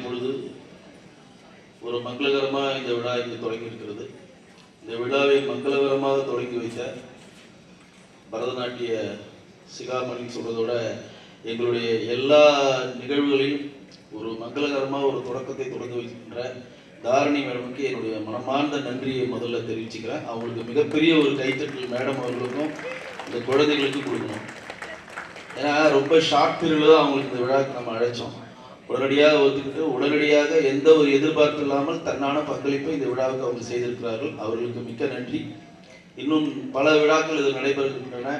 இப்பொழுது ஒரு மங்களகரமாக இந்த விழா இங்கு தொடங்கி இருக்கிறது. இந்த விழாவை மங்களகரமாக தொடங்கி வைத்த பரதநாட்டிய சிகாமணி சொல்வதோட எங்களுடைய எல்லா நிகழ்வுகளையும் ஒரு மங்களகரமாக ஒரு தொடக்கத்தை தொடங்கி வைக்கின்ற தாரணி மேடமுக்கு என்னுடைய மனமார்ந்த நன்றியை முதல்ல தெரிவிச்சுக்கிறேன். அவங்களுக்கு மிகப்பெரிய ஒரு கைத்தட்டல் மேடம் அவர்களுக்கும் இந்த குழந்தைகளுக்கும் கொடுக்கணும். ஏன்னா ரொம்ப ஷார்ட் பீரியடில் தான் அவங்களுக்கு இந்த விழாவுக்கு நம்ம அழைச்சோம். உடனடியாக ஒத்துக்கிட்டு உடனடியாக எந்த ஒரு எதிர்பார்ப்பு இல்லாமல் தன்னான பங்களிப்பை இந்த விழாவுக்கு அவங்க செய்திருக்கிறார்கள். அவர்களுக்கு மிக்க நன்றி. இன்னும் பல விழாக்கள் இது நடைபெறுகின்றன.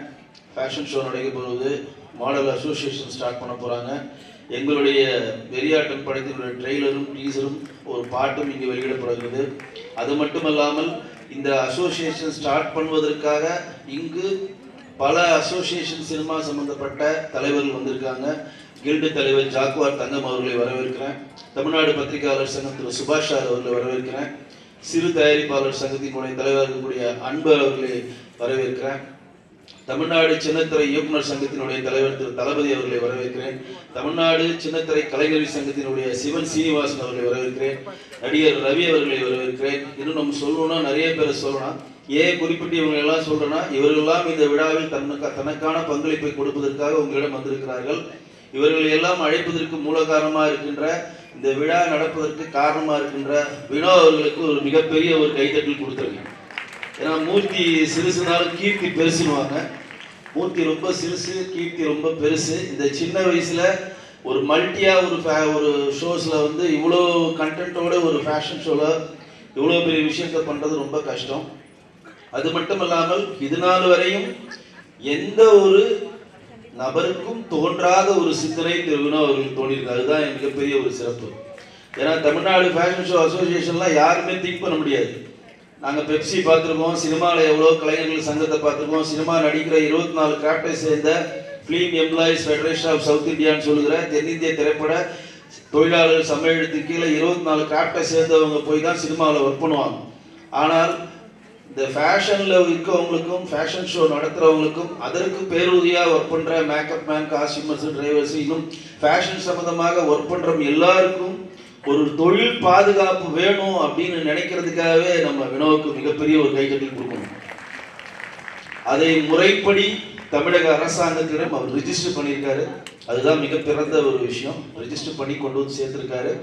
ஃபேஷன் ஷோ நடைபெறுவது, மாடல் அசோசியேஷன் ஸ்டார்ட் பண்ண போகிறாங்க. எங்களுடைய வெறியாட்டம் படத்தினுடைய ட்ரெய்லரும் டீசரும் ஒரு பாட்டும் இங்கே வெளியிடப்படுகிறது. அது மட்டுமல்லாமல் இந்த அசோசியேஷன் ஸ்டார்ட் பண்ணுவதற்காக இங்கு பல அசோசியேஷன் சினிமா சம்பந்தப்பட்ட தலைவர்கள் வந்திருக்காங்க. கில்டு தலைவர் ஜாக்குவார் தங்கம் அவர்களை வரவேற்கிறேன். தமிழ்நாடு பத்திரிகையாளர் சங்கம் திரு சுபாஷ் சார் அவர்களை வரவேற்கிறேன். சிறு தயாரிப்பாளர் சங்கத்தினுடைய தலைவர் இருக்கக்கூடிய அன்பு அவர்களை வரவேற்கிறேன். தமிழ்நாடு சின்னத்திரை இயக்குனர் சங்கத்தினுடைய தலைவர் திரு தளபதி அவர்களை வரவேற்கிறேன். தமிழ்நாடு சின்னத்திரை கலைஞர் சங்கத்தினுடைய சிவன் சீனிவாசன் அவர்களை வரவேற்கிறேன். நடிகர் ரவி அவர்களை வரவேற்கிறேன். இன்னும் நம்ம சொல்லணும்னா நிறைய பேரை சொல்லலாம். ஏன் குறிப்பிட்டு இவங்க எல்லாம் சொல்றேன்னா, இவர்களெல்லாம் இந்த விழாவில் தனக்கான பங்களிப்பை கொடுப்பதற்காக உங்களிடம் வந்திருக்கிறார்கள். இவர்களை எல்லாம் அழைப்பதற்கு மூல காரணமாக இருக்கின்ற, இந்த விழா நடப்பதற்கு காரணமாக இருக்கின்ற வினோ அவர்களுக்கு ஒரு மிகப்பெரிய ஒரு கைத்தட்டல் கொடுத்துருக்கேன். ஏன்னா மூர்த்தி சிறுசுனாலும் கீர்த்தி பெருசுன்னுவாங்க. மூர்த்தி ரொம்ப சிறுசு, கீர்த்தி ரொம்ப பெருசு. இந்த சின்ன வயசுல ஒரு மல்டியா ஒரு ஷோஸ்ல வந்து இவ்வளோ கண்டென்ட்டோட ஒரு ஃபேஷன் ஷோல இவ்வளோ பெரிய விஷயத்தை பண்றது ரொம்ப கஷ்டம். அது மட்டும் இல்லாமல் இது நாள் வரையும் எந்த ஒரு நபருக்கும் தோன்றாத ஒரு சிந்தனை திரு வினோ அவர்களுக்கு தோணியிருக்கு. அதுதான் மிகப்பெரிய ஒரு சிறப்பு. ஏன்னா தமிழ்நாடு ஃபேஷன் ஷோ அசோசியேஷன்லாம் யாருமே திங்க் பண்ண முடியாது. நாங்கள் பெப்சி பார்த்துருக்கோம், சினிமாவில் எவ்வளோ கலைஞர்கள் சங்கத்தை பார்த்துருக்கோம், சினிமா நடிக்கிற 24 கிராஃப்டை சேர்ந்த film employees federation of south இந்தியான்னு சொல்லுகிற தென்னிந்திய திரைப்பட தொழிலாளர்கள் சம்மேளனத்துக்கு கீழே 24 கிராஃப்டை சேர்ந்தவங்க போய் தான் சினிமாவில் ஒர்க் பண்ணுவாங்க. ஆனால் இந்த ஃபேஷனில் இருக்கவங்களுக்கும் ஃபேஷன் ஷோ நடத்துகிறவங்களுக்கும் அதற்கு பேருதவியாக ஒர்க் பண்ணுற மேக்கப் மேன், காஸ்டியூமர்ஸ், டிரைவர்ஸ், இன்னும் ஃபேஷன் சம்மந்தமாக ஒர்க் பண்ணுற எல்லாருக்கும் ஒரு தொழில் பாதுகாப்பு வேணும் அப்படின்னு நினைக்கிறதுக்காகவே நம்ம வினோவுக்கு மிகப்பெரிய ஒரு கைத்தட்டல் கொடுக்கணும். அதை முறைப்படி தமிழக அரசாங்கத்திடம் அவர் ரிஜிஸ்டர் பண்ணியிருக்காரு. அதுதான் மிக பிறந்த ஒரு விஷயம். ரிஜிஸ்டர் பண்ணி கொண்டு வந்து சேர்த்திருக்காரு.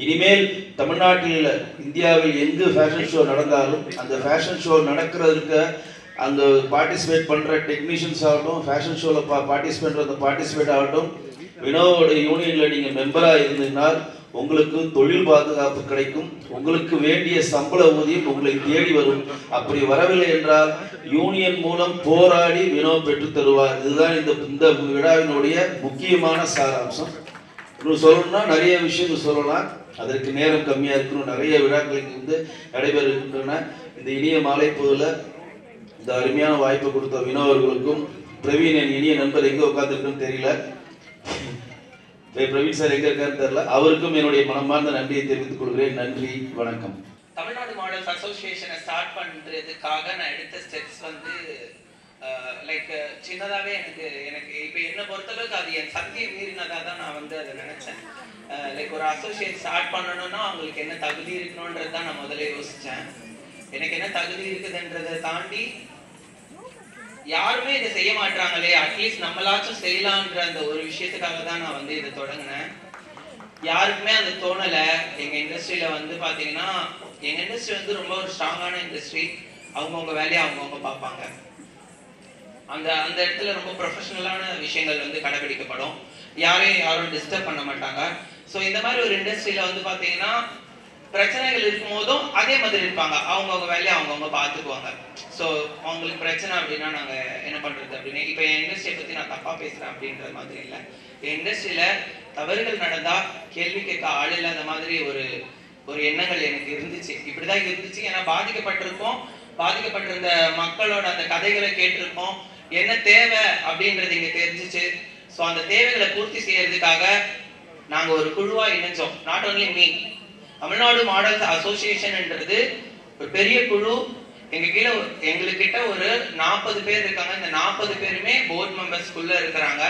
இனிமேல் தமிழ்நாட்டில் இந்தியாவில் எங்கு ஃபேஷன் ஷோ நடந்தாலும் அந்த ஃபேஷன் ஷோ நடக்கிறதுக்கு அங்கே பார்ட்டிசிபேட் பண்ணுற டெக்னீஷியன்ஸ் ஆகட்டும், ஃபேஷன் ஷோவில் பார்ட்டிசிபேட் ஆகட்டும், வினோவோட யூனியனில் நீங்கள் மெம்பராக இருந்தீங்கன்னா உங்களுக்கு தொழில் பாதுகாப்பு கிடைக்கும். உங்களுக்கு வேண்டிய சம்பள ஊதியம் உங்களை தேடி வரும். அப்படி வரவில்லை என்றால் யூனியன் மூலம் போராடி வினோ பெற்று தருவார். இதுதான் இந்த விழாவினுடைய முக்கியமான சாராம்சம். இன்னும் சொல்லணும்னா நிறைய விஷயங்கள் சொல்லலாம். அதற்கு நேரம் கம்மியாக இருக்கணும். நிறைய விழாக்களுக்கு வந்து நடைபெற இருக்கின்றன. இந்த இனிய மாலை பொழுதுல இந்த அருமையான வாய்ப்பை கொடுத்த வினோ அவர்களுக்கும், பிரவீன் என் இனிய நண்பர் எங்கே உட்காந்துருக்குன்னு தெரியல, பிரவீன் சார் எங்க இருக்காரு தெரியல, அவருக்கும் என்னுடைய மனமார்ந்த நன்றியை தெரிவித்துக் கொள்கிறேன். நன்றி, வணக்கம். தமிழ்நாடு மாடல்ஸ் அசோசியேஷனை ஸ்டார்ட் பண்றதுக்காக நான் எடுத்த ஸ்டெப்ஸ் வந்து லைக் சின்னதாகவே எனக்கு இப்போ என்னை பொறுத்தளவுக்கு அது என் சக்தியை மீறினதாக தான் நான் வந்து அதை நினைச்சேன். லைக் ஒரு அசோசியேட் ஸ்டார்ட் பண்ணணும்னா அவங்களுக்கு என்ன தகுதி இருக்கணும்ன்றது தான் நான் முதல்ல யோசித்தேன். எனக்கு என்ன தகுதி இருக்குதுன்றதை தாண்டி யாருமே இதை செய்ய மாட்டாங்களே, அட்லீஸ்ட் நம்மளாச்சும் செய்யலான்ற அந்த ஒரு விஷயத்துக்காக தான் நான் வந்து இதை தொடங்கினேன். யாருக்குமே அது தோணலை. எங்கள் இண்டஸ்ட்ரியில் வந்து பார்த்தீங்கன்னா எங்கள் இண்டஸ்ட்ரி வந்து ரொம்ப ஒரு ஸ்ட்ராங்கான இண்டஸ்ட்ரி. அவங்கவுங்க வேலையை அவங்கவுங்க பார்ப்பாங்க. அந்த அந்த இடத்துல ரொம்ப ப்ரொஃபஷனலான விஷயங்கள் வந்து கடைபிடிக்கப்படும். யாரும் டிஸ்டர்ப் பண்ண மாட்டாங்க. ஸோ இந்த மாதிரி ஒரு இண்டஸ்ட்ரியில் வந்து பார்த்தீங்கன்னா பிரச்சனைகள் இருக்கும் போதும் அதே மாதிரி இருப்பாங்க. அவங்கவுங்க வேலையை அவங்கவுங்க பார்த்துக்குவாங்க. ஸோ அவங்களுக்கு பிரச்சனை அப்படின்னா நாங்கள் என்ன பண்ணுறது அப்படின்னு. இப்போ என் இண்டஸ்ட்ரியை பற்றி நான் தப்பாக பேசுகிறேன் அப்படின்ற மாதிரி இல்லை. என் இண்டஸ்ட்ரியில் தவறுகள் நடந்தால் கேள்வி கேட்க ஆள் இல்லாத மாதிரி ஒரு எண்ணங்கள் எனக்கு இருந்துச்சு. இப்படிதான் இருந்துச்சு. ஏன்னா பாதிக்கப்பட்டிருந்த மக்களோட அந்த கதைகளை கேட்டிருக்கோம். என்ன தேவை அப்படின்றது இங்கே தெரிஞ்சிச்சு. ஸோ அந்த தேவைகளை பூர்த்தி செய்யறதுக்காக நாங்கள் ஒரு குழுவாக இணைஞ்சோம். Not only me, Tamil Nadu models அசோசியேஷன்ன்றது ஒரு பெரிய குழு. எங்ககிட்ட ஒரு 40 பேர் இருக்காங்க. இந்த 40 பேருமே போர்டு மெம்பர்ஸ்குள்ள இருக்கிறாங்க.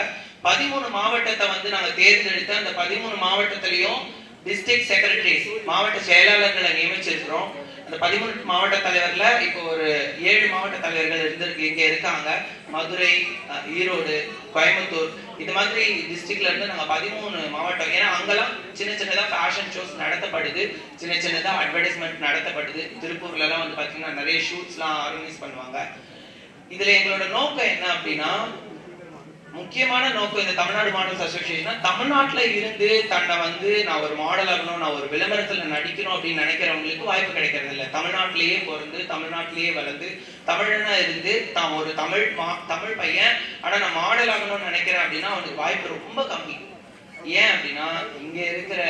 13 மாவட்டத்தை வந்து நாங்கள் தேர்ந்தெடுத்து அந்த 13 மாவட்டத்திலையும் டிஸ்ட்ரிக்ட் செக்ரட்டரிஸ் மாவட்ட செயலாளர்களை நியமிச்சிருக்கிறோம். அந்த 13 மாவட்ட தலைவர்ல இப்போ ஒரு 7 மாவட்ட தலைவர்கள் இங்க இருக்காங்க. மதுரை, ஈரோடு, கோயம்புத்தூர் இது மாதிரி டிஸ்ட்ரிக்ட்ல இருந்து நாங்க 13 மாவட்டம். ஏன்னா அங்கெல்லாம் சின்ன சின்னதா ஃபேஷன் ஷோஸ் நடத்தப்படுது, சின்ன சின்னதா அட்வர்டைஸ்மெண்ட் நடத்தப்படுது. திருப்பூர்ல எல்லாம் வந்து பாத்தீங்கன்னா நிறைய ஷூட்ஸ்லாம் ஆர்கனைஸ் பண்ணுவாங்க. இதுல எங்களோட நோக்கம் என்ன அப்படின்னா, முக்கியமான நோக்கம் இந்த தமிழ்நாடு மாடல்ஸ் அசோசியேஷன் தமிழ்நாட்டுல இருந்து தன்னை வந்து நான் ஒரு மாடல் ஆகணும், நான் ஒரு விளம்பரத்துல நடிக்கணும் அப்படின்னு நினைக்கிறவங்களுக்கு வாய்ப்பு கிடைக்கிறது இல்லை. தமிழ்நாட்டிலேயே பிறந்து தமிழ்நாட்டிலேயே வளர்ந்து தமிழனா இருந்து தான் ஒரு தமிழ் பையன் ஆனா நான் மாடல் ஆகணும்னு நினைக்கிறேன் அப்படின்னா அவனுக்கு வாய்ப்பு ரொம்ப கம்மி. ஏன் அப்படின்னா இங்க இருக்கிற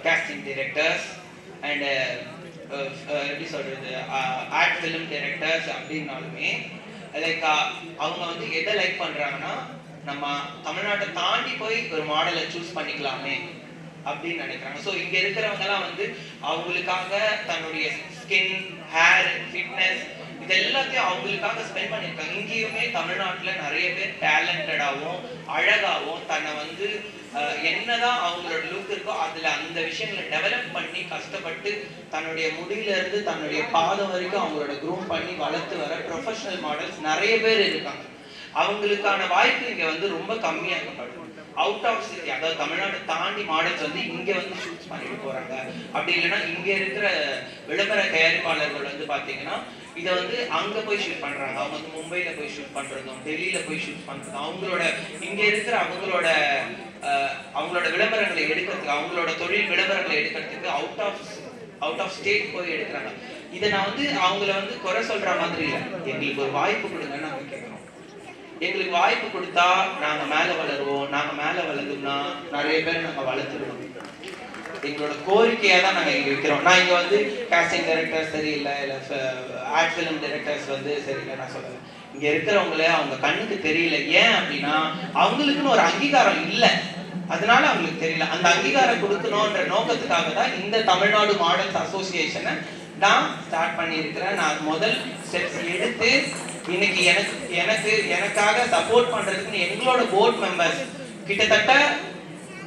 காஸ்டிங் டைரக்டர்ஸ் அண்ட் எப்படி சொல்றது ஆர்ட் ஃபிலிம் டைரக்டர்ஸ் அப்படின்னாலுமே லைக் அவங்க வந்து எதை லைக் பண்றாங்கன்னா, நம்ம தமிழ்நாட்டை தாண்டி போய் ஒரு மாடலை சூஸ் பண்ணிக்கலாமே அப்படின்னு நினைக்கிறாங்க. ஸோ இங்க இருக்கிறவங்க எல்லாம் வந்து அவங்களுக்காக தன்னுடைய ஸ்கின், ஹேர், ஃபிட்னஸ் இது எல்லாத்தையும் அவங்களுக்காக ஸ்பெண்ட் பண்ணியிருக்காங்க. இங்கேயுமே தமிழ்நாட்டுல நிறைய பேர் டேலண்டடாகவும் அழகாகவும் தன்னை வந்து என்னதான் அவங்களோட லுக் இருக்கோ அதுல அந்த விஷயங்களை டெவலப் பண்ணி கஷ்டப்பட்டு தன்னுடைய முடியில இருந்து தன்னுடைய பாதம் வரைக்கும் அவங்களோட க்ரூம் பண்ணி வளர்த்து வர ப்ரொஃபஷனல் மாடல்ஸ் நிறைய பேர் இருக்காங்க. அவங்களுக்கான வாய்ப்பு இங்க வந்து ரொம்ப கம்மியாகப்படும். அவுட் ஆஃப் சிட்டி, அதாவது தமிழ்நாட்டை தாண்டி மாடல்ஸ் வந்து இங்க வந்து ஷூட்ஸ் பண்ணிட்டு போறாங்க. அப்படி இல்லைன்னா இங்க இருக்கிற விளம்பர தயாரிப்பாளர்கள் வந்து பாத்தீங்கன்னா இதை வந்து அங்க போய் ஷூட் பண்றாங்க. அவங்க வந்து மும்பைல போய் ஷூட் பண்றதும் டெல்லியில போய் ஷூட் பண்றதும் அவங்களோட இங்க இருக்கிற அவங்களோட விளம்பரங்களை எடுக்கிறதுக்கு, அவங்களோட தொழில் விளம்பரங்களை எடுக்கிறதுக்கு அவுட் ஆஃப் ஸ்டேட் போய் எடுக்கிறாங்க. இதை நான் வந்து அவங்கள வந்து குறை சொல்ற மாதிரி இல்லை. எங்களுக்கு ஒரு வாய்ப்பு கொடுங்கன்னு நாங்க கேட்கிறோம். எங்களுக்கு வாய்ப்பு கொடுத்தா நாங்க மேல வளருவோம். நாங்க மேல வளர்ந்தோம்னா நிறைய பேர் நாங்க வளர்த்துருவோம். எங்களோட கோரிக்கையா தான் நாங்க இங்க வைக்கிறோம். நான் இங்க வந்து காஸ்டிங் டைரக்டர் சரியில்லை, இல்ல ஆர்ட் ஃபிலிம் டைரக்டர்ஸ் வந்து சரியில்லை நான் சொல்றேன். இங்க இருக்கிறவங்கள அவங்க கண்ணுக்கு தெரியல. ஏன் அப்படின்னா அவங்களுக்குன்னு ஒரு அங்கீகாரம் இல்லை, அதனால அவங்களுக்கு தெரியல. அந்த அங்கீகாரம் கொடுக்கணும்ன்ற நோக்கத்துக்காக தான் இந்த தமிழ்நாடு மாடல்ஸ் அசோசியேஷனை நான் ஸ்டார்ட் பண்ணியிருக்கிறேன். நான் முதல் ஸ்டெப்ஸ் எடுத்து இன்னைக்கு எனக்காக சப்போர்ட் பண்றதுக்கு எங்களோட போர்ட் மெம்பர்ஸ் கிட்டத்தட்ட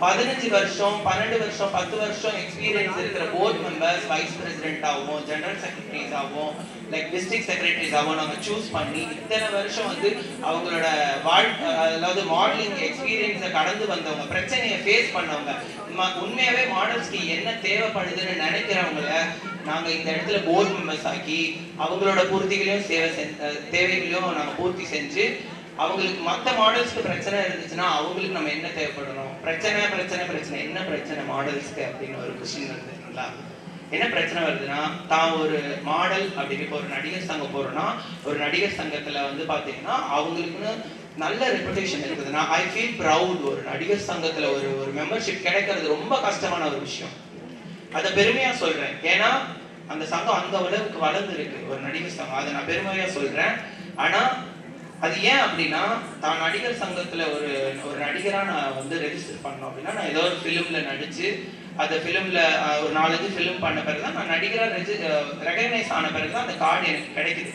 15 வருஷம் 12 வருஷம் 10 வருஷம் எக்ஸ்பீரியன்ஸ் இருக்கிற போர்ட் மெம்பர்ஸ், வைஸ் பிரசிடென்ட் ஆகும், ஜெனரல் செக்ரட்டரிஸ் ஆகும், லைக் டிஸ்ட்ரிக்ட் செக்ரட்டரிஸ் ஆகும் நாங்க சூஸ் பண்ணி இத்தனை வருஷம் வந்து அவங்களோட அதாவது மாடலிங் எக்ஸ்பீரியன்ஸை கடந்து வந்தவங்க, பிரச்சனையை ஃபேஸ் பண்ணவங்க, உண்மையாவே மாடல்ஸ்க்கு என்ன தேவைப்படுதுன்னு நினைக்கிறவங்கள நாங்க இந்த இடத்துல போர்ட் மெம்பர்ஸ் ஆக்கி அவங்களோட பூர்த்திகளையும் தேவைகளையும் நாங்க பூர்த்தி செஞ்சு அவங்களுக்கு மற்ற மாடல்ஸ்க்கு பிரச்சனை இருந்துச்சுன்னா அவங்களுக்கு நம்ம என்ன தேவைப்படணும், பிரச்சனை என்ன பிரச்சனை மாடல்ஸ்க்கு அப்படின்னு ஒரு கொஸ்டின் வருதுங்களா? என்ன பிரச்சனை வருதுன்னா, தான் ஒரு மாடல் அப்படின்னு இப்போ ஒரு நடிகர் சங்கம் போறோம்னா ஒரு நடிகர் சங்கத்துல வந்து பாத்தீங்கன்னா அவங்களுக்குன்னு நல்ல ரெப்புடேஷன் இருக்குதுன்னா ஐ ஃபீல் ப்ரவுட். ஒரு நடிகர் சங்கத்துல ஒரு மெம்பர்ஷிப் கிடைக்கிறது ரொம்ப கஷ்டமான ஒரு விஷயம். அதை பெருமையா சொல்றேன். ஏன்னா அந்த சங்கம் அந்த அளவுக்கு வளர்ந்து இருக்கு ஒரு நடிகர் சங்கம், அதை நான் பெருமையா சொல்றேன். ஆனா அது ஏன் அப்படின்னா, தான் நடிகர் சங்கத்துல ஒரு நடிகரா நான் வந்து ரெஜிஸ்டர் பண்ணோம் அப்படின்னா நான் ஏதோ ஒரு ஃபிலிம்ல நடிச்சு அந்த ஃபிலிம்ல ஒரு 4-5 ஃபிலிம் பண்ண பிறகுதான் நான் நடிகரா ரெகக்னைஸ் ஆன பிறகுதான் அந்த கார்டு எனக்கு கிடைக்குது.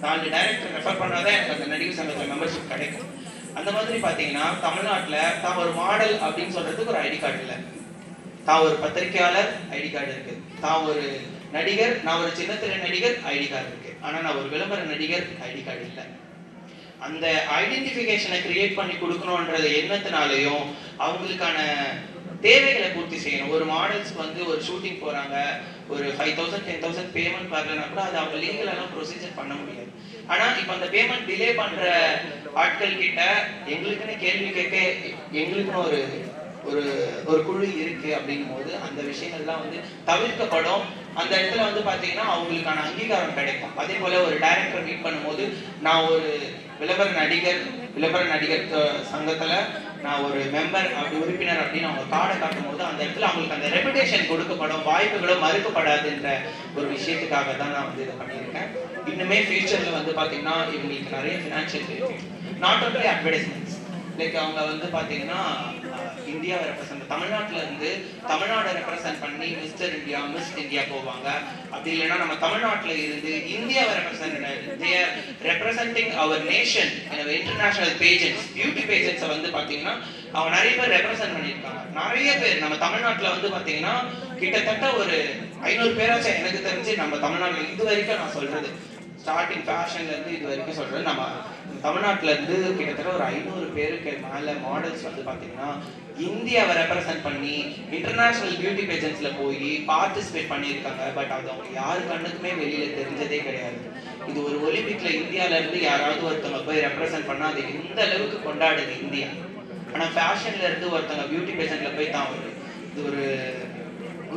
4 டைரக்டர் ரெஃபர் பண்ணாதான் எனக்கு அந்த நடிகர் சங்கத்துல மெம்பர்ஷிப் கிடைக்கும். அந்த மாதிரி பாத்தீங்கன்னா தமிழ்நாட்டுல தான் ஒரு மாடல் அப்படின்னு சொல்றதுக்கு ஒரு ஐடி கார்டு இல்லை, தான் ஒரு பத்திரிகையாளர் ஐடி கார்டு இருக்கு, தான் ஒரு நடிகர், நான் ஒரு சின்னத்திரை நடிகர் ஐடி கார்டு இருக்கு, ஆனா நான் ஒரு விளம்பர நடிகர் ஐடி கார்டு இல்லை. அந்த ஐடென்டிஃபிகேஷனை கிரியேட் பண்ணி கொடுக்கணும்ன்றது எண்ணத்தினாலையும் அவங்களுக்கான தேவைகளை பூர்த்தி செய்யணும். ஒரு மாடல்ஸ்க்கு வந்து ஒரு ஷூட்டிங் போறாங்க, ஒரு 5,000 10,000 பேமெண்ட் வரலன்னா கூட அது அவங்க லீகலான ப்ரொசீஜர் பண்ண முடியாது. ஆனா இப்ப அந்த பேமெண்ட் டிலே பண்ற ஆட்கள் கிட்ட எங்களுக்குன்னு கேள்வி கேட்க எங்களுக்குன்னு ஒரு குழு இருக்கு அப்படிங்கும் போது அந்த விஷயங்கள்லாம் வந்து தவிர்க்கப்படும். அந்த இடத்துல வந்து பாத்தீங்கன்னா அவங்களுக்கான அங்கீகாரம் கிடைக்கும். அதே போல ஒரு டைரக்டர் மீட் பண்ணும்போது நான் ஒரு விளம்பர நடிகர் சங்கத்துல நான் ஒரு மெம்பர் அப்படி உறுப்பினர் அப்படின்னு அவங்க கார்டை காட்டும் போது அந்த இடத்துல அவங்களுக்கு அந்த ரெப்புடேஷன் கொடுக்கப்படும், வாய்ப்புகளும் மறுக்கப்படாதுன்ற ஒரு விஷயத்துக்காக தான் நான் வந்து இதை பண்ணியிருக்கேன். இன்னுமே ஃபியூச்சர்ல வந்து பாத்தீங்கன்னா இவங்களுக்கு நிறைய financial benefit, not only advertisements, like அவங்க வந்து பாத்தீங்கன்னா இந்தியாவை ரெப்ரசென்ட் தமிழ்நாட்டுல இருந்து தமிழ்நாடு ரெப்ரசென்ட் பண்ணி மிஸ்டர் இந்தியா மிஸ் இந்தியா போவாங்க. அப்படி இல்லைன்னா நம்ம தமிழ்நாட்டுல இருந்து இந்தியாவை representing our nation international pageants beauty பேஜென்ட்ஸை வந்து பாத்தீங்கன்னா அவங்க நிறைய பேர் ரெப்ரசென்ட் பண்ணியிருக்காங்க. நிறைய பேர் நம்ம தமிழ்நாட்டில் வந்து பார்த்தீங்கன்னா கிட்டத்தட்ட ஒரு 500 பேராச்சும் எனக்கு தெரிஞ்சு நம்ம தமிழ்நாட்டில் இது வரைக்கும் நான் சொல்றது ஸ்டார்டிங் ஃபேஷன்ல இருந்து இது வரைக்கும் சொல்றது நம்ம தமிழ்நாட்டில இருந்து கிட்டத்தட்ட ஒரு 500 பேருக்கு மேல மாடல்ஸ் வந்து பாத்தீங்கன்னா இந்தியாவை ரெப்ரசென்ட் பண்ணி இன்டர்நேஷனல் பியூட்டி பேஜன்ஸ்ல போய் பார்ட்டிசிபேட் பண்ணியிருக்காங்க. பட் அது அவங்க யாரு கண்ணுக்குமே வெளியில தெரிஞ்சதே கிடையாது. இது ஒரு ஒலிம்பிக்ல இந்தியால இருந்து யாராவது ஒருத்தவங்க போய் ரெப்ரசென்ட் பண்ணா அது இந்த அளவுக்கு கொண்டாடுது இந்தியா. ஆனா ஃபேஷன்ல இருந்து ஒருத்தவங்க பியூட்டி பேஜன்ட்ல போய் தான் இது ஒரு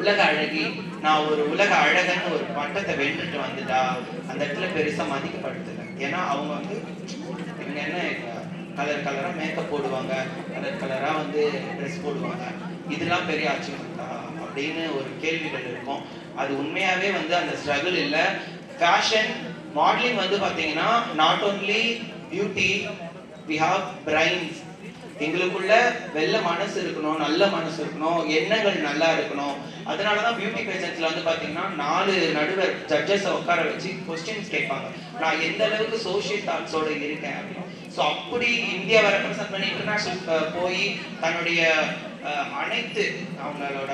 உலக அழகி, நான் ஒரு உலக அழகன்னு ஒரு பட்டத்தை வென்றுட்டு வந்துட்டா அந்த இடத்துல பெருசா மதிக்கப்படுத்துங்க. ஏன்னா அவங்க வந்து இவங்க என்ன கலர் கலரா மேக்கப் போடுவாங்க, கலர் கலரா வந்து ட்ரெஸ் போடுவாங்க, இதெல்லாம் பெரிய அச்சீவ்மெண்டா அப்படின்னு ஒரு கேள்விகள் இருக்கும். அது உண்மையாவே வந்து அந்த ஸ்ட்ரகிள் இல்லை. ஃபேஷன் மாடலிங் வந்து பாத்தீங்கன்னா not only beauty, we have brains. எங்களுக்குள்ள வெள்ள மனசு இருக்கணும், நல்ல மனசு இருக்கணும், எண்ணங்கள் நல்லா இருக்கணும். அதனாலதான் பியூட்டி பேஜன்ஸ்ல வந்து பாத்தீங்கன்னா 4 நடுவர் ஜட்ஜஸ் உட்கார வச்சு கொஸ்டின்ஸ் கேட்பாங்க, நான் எந்த அளவுக்கு சோஷியல் தாட்ஸோட இருக்கேன் அப்படின்னு. ஸோ அப்படி இந்தியாவை ரெப்ரசென்ட் பண்ணி இன்டர்நேஷனல் போய் தன்னுடைய அனைத்து அவங்களோட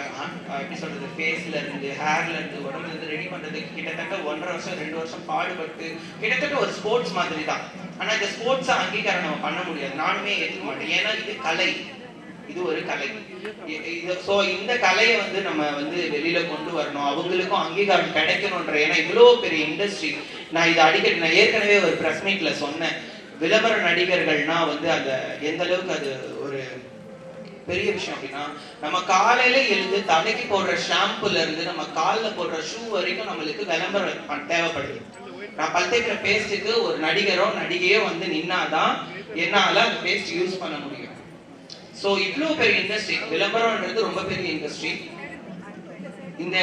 எப்படி சொல்றது ஃபேஸ்ல இருந்து ஹேர்ல இருந்து உடம்புல இருந்து ரெடி பண்றதுக்கு கிட்டத்தட்ட 1.5 வருஷம் 2 வருஷம் பாடுபட்டு கிட்டத்தட்ட ஒரு ஸ்போர்ட்ஸ் மாதிரி தான். ஆனா இந்த ஸ்போர்ட்ஸை அங்கீகாரம் நம்ம பண்ண முடியாது, நானுமே ஏற்றுக்க மாட்டேன். ஏன்னா இது கலை, இது ஒரு கலை. ஸோ இந்த கலையை வந்து நம்ம வந்து வெளியில கொண்டு வரணும், அவங்களுக்கும் அங்கீகாரம் கிடைக்கணும்ன்ற. ஏன்னா இவ்வளவு பெரிய இண்டஸ்ட்ரி. நான் இதை அடிக்கடி நான் ஏற்கனவே ஒரு பிரஸ் மீட்ல சொன்னேன், விளம்பர நடிகர்கள்னா வந்து அந்த எந்த அளவுக்கு அது ஒரு பெரிய விஷயம் அப்படின்னா, நம்ம காலையில எழுந்து தலைக்கு போடுற ஷாம்புல இருந்து நம்ம காலில் போடுற ஷூ வரைக்கும் நம்மளுக்கு விளம்பரம் தேவைப்படுது. நான் பல் தேய்க்கிற பேஸ்ட்டுக்கு ஒரு நடிகரோ நடிகையோ வந்து நின்னாதான் என்னால அந்த பேஸ்ட் யூஸ் பண்ண முடியும். ஸோ இவ்வளோ பெரிய இண்டஸ்ட்ரி, விளம்பரம்ன்றது ரொம்ப பெரிய இண்டஸ்ட்ரி. இந்த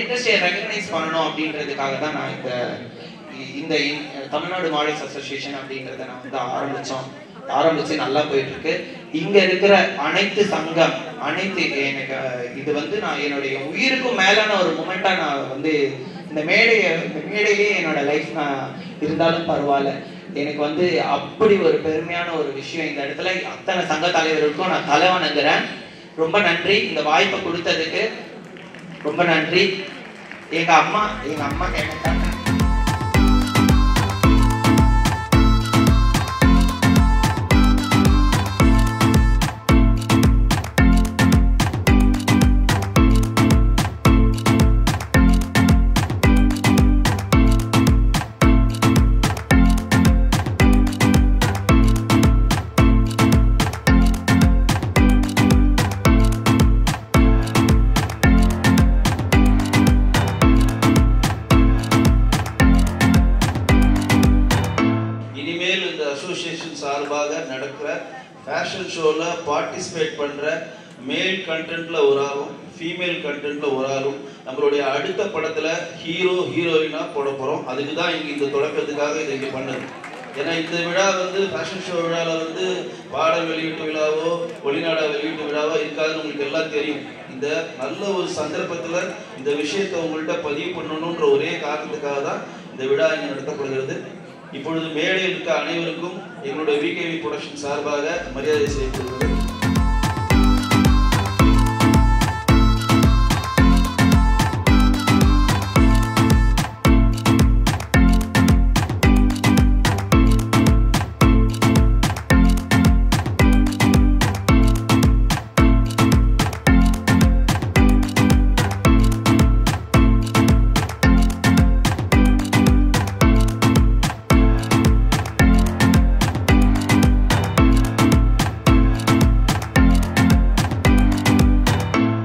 இண்டஸ்ட்ரியை ரெகக்னைஸ் பண்ணணும் அப்படின்றதுக்காக தான் நான் இந்த தமிழ்நாடு மாடல்ஸ் அசோசியேஷன் அப்படின்றத நான் வந்து ஆரம்பிச்சு நல்லா போயிட்டு இருக்கு. இங்க இருக்கிற அனைத்து சங்கம், அனைத்து எனக்கு இது வந்து நான் என்னுடைய உயிருக்கும் மேலான ஒரு மூமெண்டா நான் வந்து இந்த மேடையிலேயே என்னோட லைஃப் நான் இருந்தாலும் பரவாயில்ல, எனக்கு வந்து அப்படி ஒரு பெருமையான ஒரு விஷயம். இந்த இடத்துல அத்தனை சங்க தலைவர்களுக்கும் நான் தலை வணங்குறேன். ரொம்ப நன்றி, இந்த வாய்ப்பை கொடுத்ததுக்கு ரொம்ப நன்றி. எங்க அம்மா கேட்டாங்க, சார்பாக நடக்கிற ஃபேஷன் ஷோல பார்ட்டிசிபேட் பண்ற மேல் கண்டென்ட்ல ஒரு ஆளும் ஃபீமேல் கண்டென்ட்ல ஒரு ஆளும் நம்மளுடைய அடுத்த படத்துல ஹீரோ ஹீரோயினா போட போறோம். அதுக்கு தான் இங்க இந்த தொடக்கத்துக்காக இதை இங்க பண்ணது. ஏன்னா இந்த விழா வந்து ஃபேஷன் ஷோ விழாவில் வந்து பாடல் வெளியீட்டு விழாவோ ஒளிநாடா வெளியீட்டு விழாவோ இருக்காதுன்னு உங்களுக்கு எல்லாம் தெரியும். இந்த நல்ல ஒரு சந்தர்ப்பத்துல இந்த விஷயத்தை உங்கள்கிட்ட பதிவு பண்ணணுன்ற ஒரே காரணத்துக்காக தான் இந்த விழா இங்கே நடத்தப்படுகிறது. இப்பொழுது மேடையில் இருக்க அனைவருக்கும் எங்களுடைய விகேவி புரொடக்ஷன் சார்பாக மரியாதை செய்யப்படுகிறது.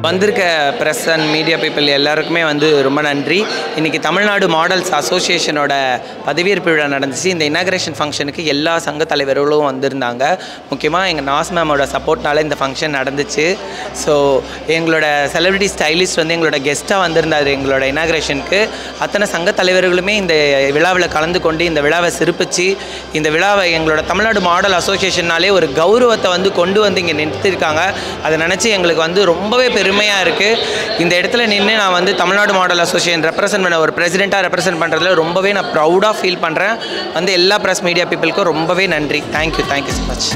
வந்திருக்க ப்ரெஸ் அண்ட் மீடியா பீப்புள் எல்லாருக்குமே வந்து ரொம்ப நன்றி. இன்றைக்கி தமிழ்நாடு மாடல்ஸ் அசோசியேஷனோட பதவியேற்பு விழா நடந்துச்சு. இந்த இனாகரேஷன் ஃபங்க்ஷனுக்கு எல்லா சங்க தலைவர்களும் வந்திருந்தாங்க. முக்கியமாக எங்கள் நாஸ் மேமோட சப்போர்ட்னால இந்த ஃபங்க்ஷன் நடந்துச்சு. ஸோ எங்களோட செலிபிரிட்டி ஸ்டைலிஸ்ட் வந்து எங்களோட கெஸ்ட்டாக வந்திருந்தார் எங்களோட இனாகரேஷனுக்கு. அத்தனை சங்க தலைவர்களுமே இந்த விழாவில் கலந்து கொண்டு இந்த விழாவை சிறப்பிச்சு இந்த விழாவை எங்களோட தமிழ்நாடு மாடல் அசோசியேஷனாலே ஒரு கௌரவத்தை வந்து கொண்டு வந்து இங்கே நிறுத்தியிருக்காங்க. அதை நினச்சி எங்களுக்கு வந்து ரொம்பவே பெருமையாக இருக்குது. இந்த இடத்துல நின்று நான் வந்து தமிழ்நாடு மாடல் அசோசியேஷன் ரெப்ரசென்ட் பண்ண ஒரு பிரசிடெண்ட்டாக ரெப்ரசென்ட் பண்ணுறதுல ரொம்பவே நான் ப்ரௌடாக ஃபீல் பண்ணுறேன். வந்து எல்லா ப்ரெஸ் மீடியா பீப்புளுக்கும் ரொம்பவே நன்றி. Thank you so much.